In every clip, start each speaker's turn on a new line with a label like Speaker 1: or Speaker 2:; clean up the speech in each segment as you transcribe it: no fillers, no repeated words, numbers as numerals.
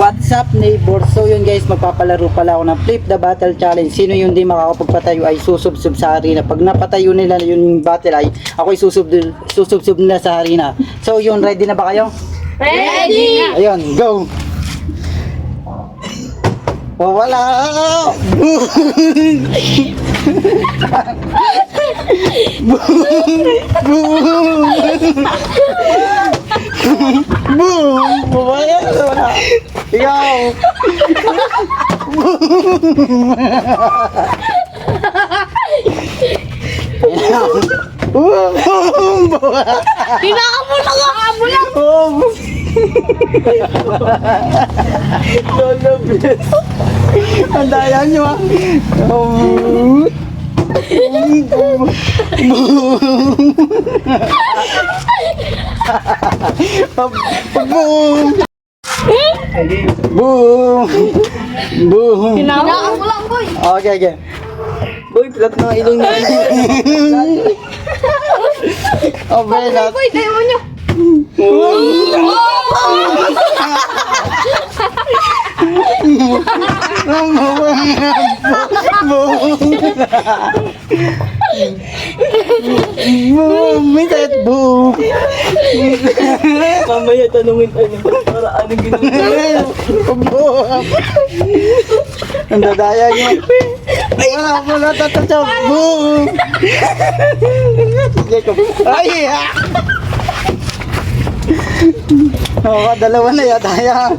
Speaker 1: What's up neighbor? So yun guys, magpapalaro pala ako ng Flip the Battle Challenge. Sino yung di makakapagpatayo ay susubsub sa arena. Pag napatayo nila yung battle ay ako ay susubsub nila sa arena. So yun, ready na ba kayo?
Speaker 2: Ready!
Speaker 1: Ayun, go! Oh, wala! Boom! Wala! Ikaw!
Speaker 2: Kinakamulang ako!
Speaker 1: Ang daya nyo ah! Boom! Boom! Boom!
Speaker 2: Kinakamulang boy!
Speaker 1: Okay, okay. Boy, pilat na ilong niya. Oh, very nice.
Speaker 2: Boy, tayo mo nyo!
Speaker 1: Boom! Minsan, boom!
Speaker 3: Mamaya tanungin tayo para anong ginagawa.
Speaker 1: Boom! Ang dadaya niyo. Wala, tatataw. Boom! Ay! Oh, dalawa na yata ya.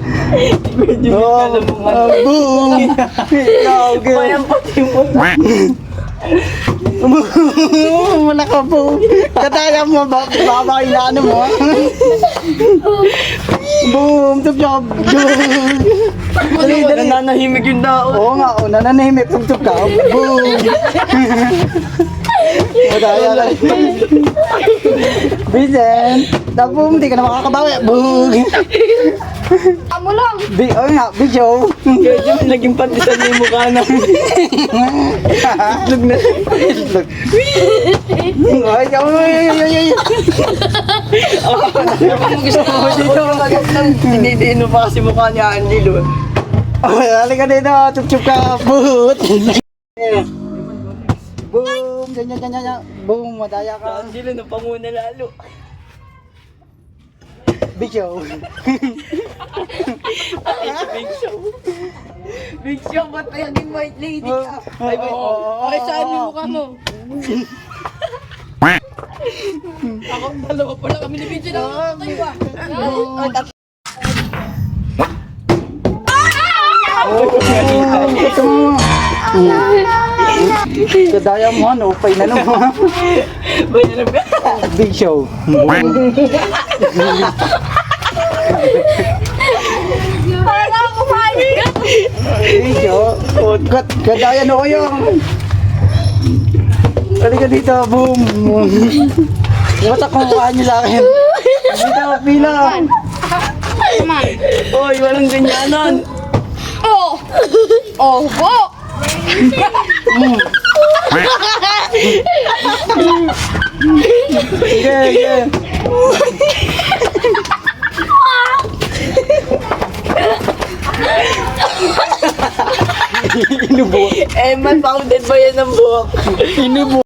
Speaker 3: Medyo
Speaker 1: Oh, boom! Ikaw, girl.
Speaker 3: Mayang pati mo.
Speaker 1: Wala ka po. Kataya mo, baba yung ano mo. Boom! Tupyop! Boom!
Speaker 3: Nananahimik yung tao.
Speaker 1: Oo nga, nananahimik. Tupyop ka. Boom! Madaya lang. Vincent! Boom! Di ka na makakabawi. Boom!
Speaker 2: Amo lang!
Speaker 1: Oo nga, Bicho!
Speaker 3: Medyo naging patisan na yung mukha namin. Itlog na.
Speaker 1: Itlog. Ay, ay.
Speaker 3: Gusto mo dito. Dinidiin mo pa kasi mukha niya, Angelo.
Speaker 1: Ay, halika dito. Chup-chup ka. Boot! Boom! Ganyan. Boom! Madaya ka.
Speaker 3: Angelo, napanguna lalo.
Speaker 1: Bicho!
Speaker 3: Big show. Big show, ba't pa yung white lady?
Speaker 1: Ay,
Speaker 2: Saan yung mukha mo? Ako, dalawa pala kami ni Vinci na tayo ba?
Speaker 1: Ito mo. Kadaya mo, ano? Upay na naman. Big show.
Speaker 2: Parang ako kumain!
Speaker 1: Big show. Kadaya na kayo. Halika dito. Boom. Dapat ako kuhaan niyo sa akin. Dito, pila.
Speaker 2: Come on!
Speaker 3: Oy, walang ganyanan.
Speaker 2: Oh! Oh, bo!
Speaker 1: Sige. Inubo.
Speaker 3: Man, founded ba yan ng buhok?
Speaker 1: Inubo.